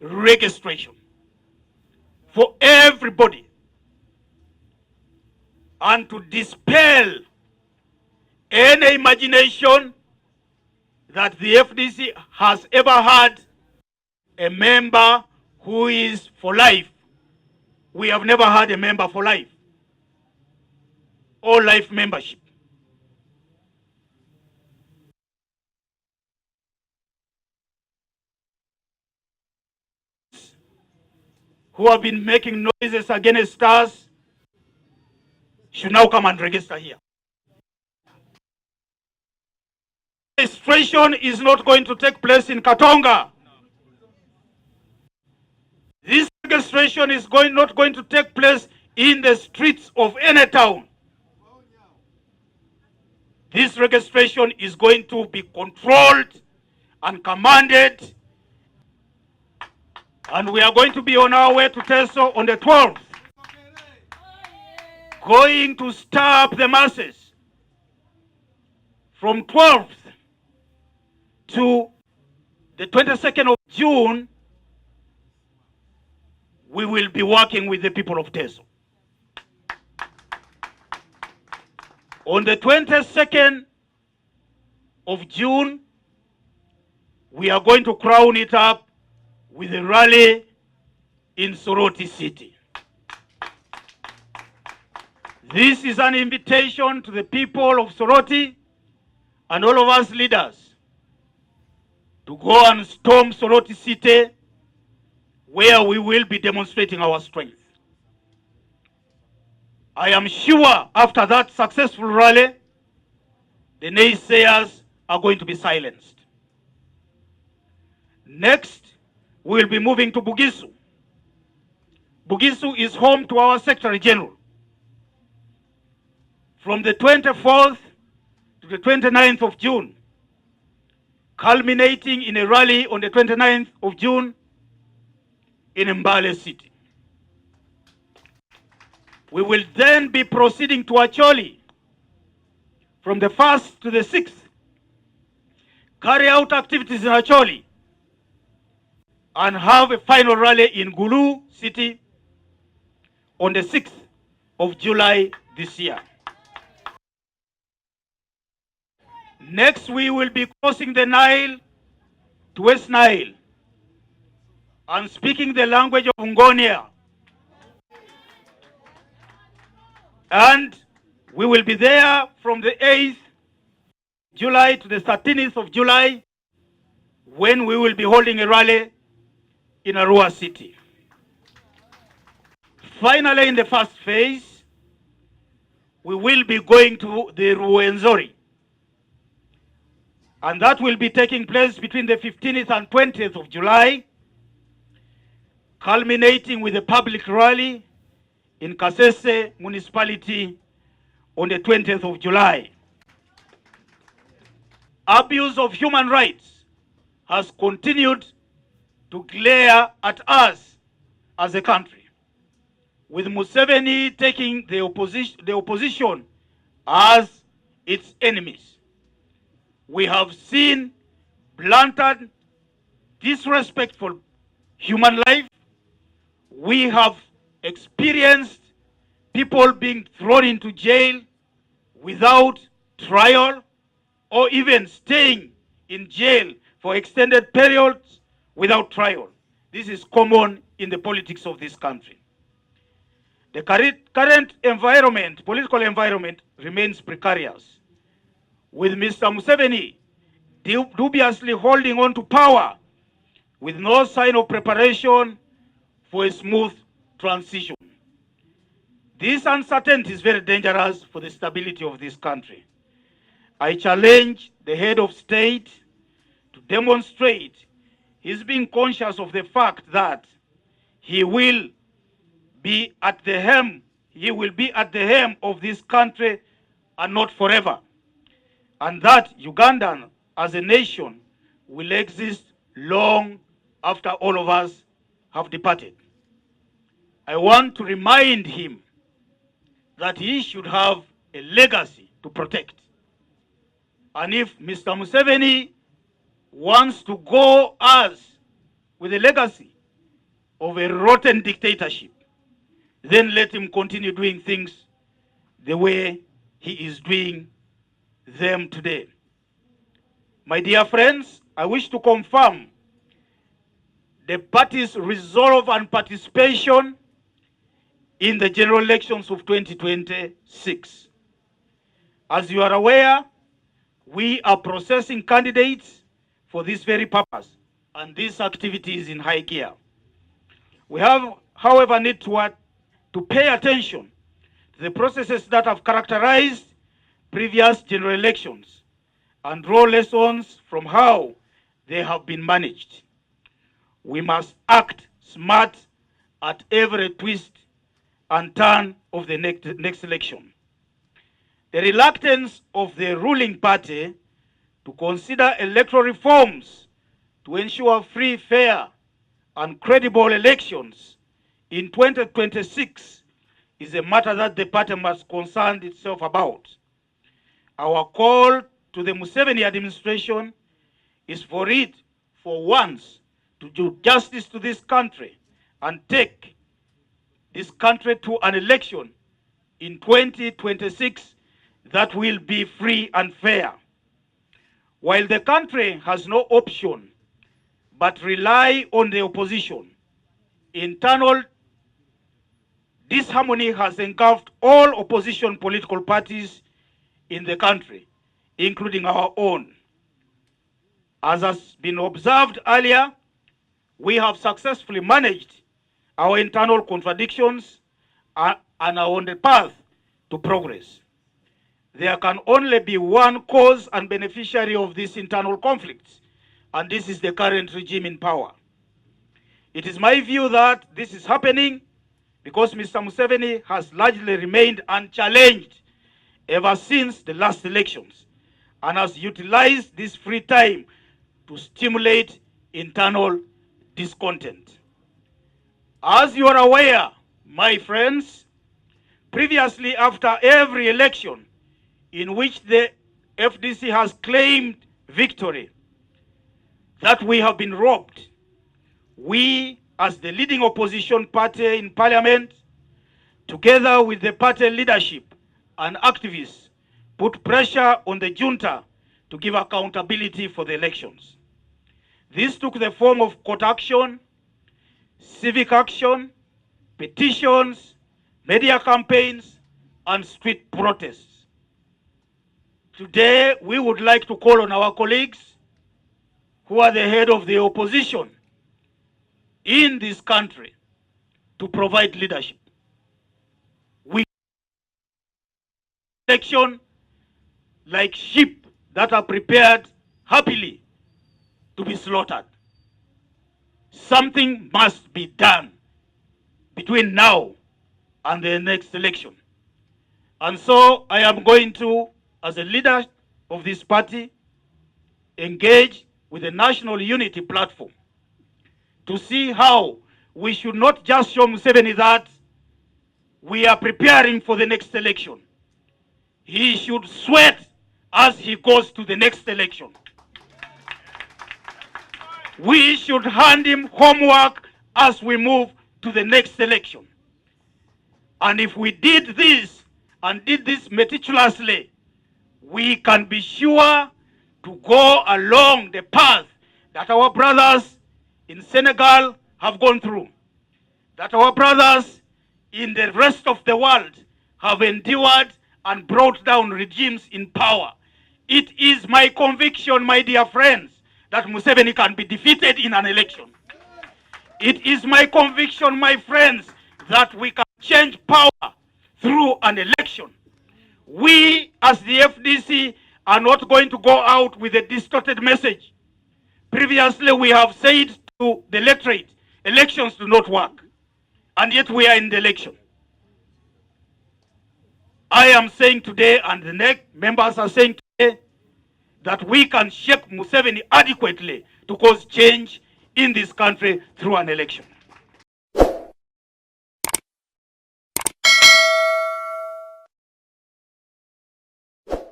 registration for everybody and to dispel any imagination that the FDC has ever had a member who is for life. We have never had a member for life or life membership. Who have been making noises against us should now come and register here. Registration is not going to take place in Katonga. This registration is not going to take place in the streets of any town. This registration is going to be controlled and commanded, and we are going to be on our way to Teso on the 12th, going to stir up the masses. From 12th to the 22nd of June, we will be working with the people of Teso. On the 22nd of June, we are going to crown it up with a rally in Soroti City. This is an invitation to the people of Soroti and all of us leaders to go and storm Soroti City, where we will be demonstrating our strength. I am sure after that successful rally, the naysayers are going to be silenced. Next, we will be moving to Bugisu. Bugisu is home to our Secretary General. From the 24th to the 29th of June, culminating in a rally on the 29th of June in Mbale City. We will then be proceeding to Acholi from the 1st to the 6th, carry out activities in Acholi, and have a final rally in Gulu City on the 6th of July this year. Next, we will be crossing the Nile to West Nile and speaking the language of Ngonia. And we will be there from the 8th July to the 13th of July, when we will be holding a rally in Arua City. Finally, in the first phase, we will be going to the Ruwenzori, and that will be taking place between the 15th and 20th of July, culminating with a public rally in Kasese municipality on the 20th of July. Abuse of human rights has continued to glare at us as a country, with Museveni taking the opposition as its enemies. We have seen blatant disrespect for human life. We have experienced people being thrown into jail without trial, or even staying in jail for extended periods without trial. This is common in the politics of this country. The current environment, political environment, remains precarious, with Mr. Museveni dubiously holding on to power with no sign of preparation for a smooth transition. This uncertainty is very dangerous for the stability of this country. I challenge the head of state to demonstrate his being conscious of the fact that he will be at the helm of this country and not forever, and that Uganda as a nation will exist long after all of us have departed. I want to remind him that he should have a legacy to protect. And if Mr. Museveni wants to go with a legacy of a rotten dictatorship, then let him continue doing things the way he is doing them today. My dear friends, I wish to confirm the party's resolve and participation in the general elections of 2026. As you are aware, we are processing candidates for this very purpose, and this activity is in high gear. We have, however, need to pay attention to the processes that have characterized previous general elections and draw lessons from how they have been managed. We must act smart at every twist and turn of the next election. The reluctance of the ruling party to consider electoral reforms to ensure free, fair, and credible elections in 2026 is a matter that the party must concern itself about. Our call to the Museveni administration is for it, for once, to do justice to this country and take this country to an election in 2026 that will be free and fair. While the country has no option but rely on the opposition, internal disharmony has engulfed all opposition political parties in the country, including our own. As has been observed earlier, we have successfully managed our internal contradictions and are on the path to progress. There can only be one cause and beneficiary of these internal conflicts, and this is the current regime in power. It is my view that this is happening because Mr. Museveni has largely remained unchallenged ever since the last elections and has utilized this free time to stimulate internal discontent. As you are aware, my friends, previously after every election in which the FDC has claimed victory, that we have been robbed, we as the leading opposition party in parliament, together with the party leadership and activists, put pressure on the junta to give accountability for the elections. This took the form of court action, civic action, petitions, media campaigns, and street protests. Today, we would like to call on our colleagues who are the head of the opposition in this country to provide leadership. We election like sheep that are prepared happily to be slaughtered. Something must be done between now and the next election. And so I am going to, as a leader of this party, engage with the National Unity Platform to see how we should not just show Museveni that we are preparing for the next election. He should sweat as he goes to the next election. We should hand him homework as we move to the next election. And if we did this and did this meticulously, we can be sure to go along the path that our brothers in Senegal have gone through, that our brothers in the rest of the world have endured and brought down regimes in power. It is my conviction, my dear friends, that Museveni can be defeated in an election. It is my conviction, my friends, that we can change power through an election. We, as the FDC, are not going to go out with a distorted message. Previously, we have said to the electorate, elections do not work, and yet we are in the election. I am saying today, and the next members are saying today, that we can shake Museveni adequately to cause change in this country through an election.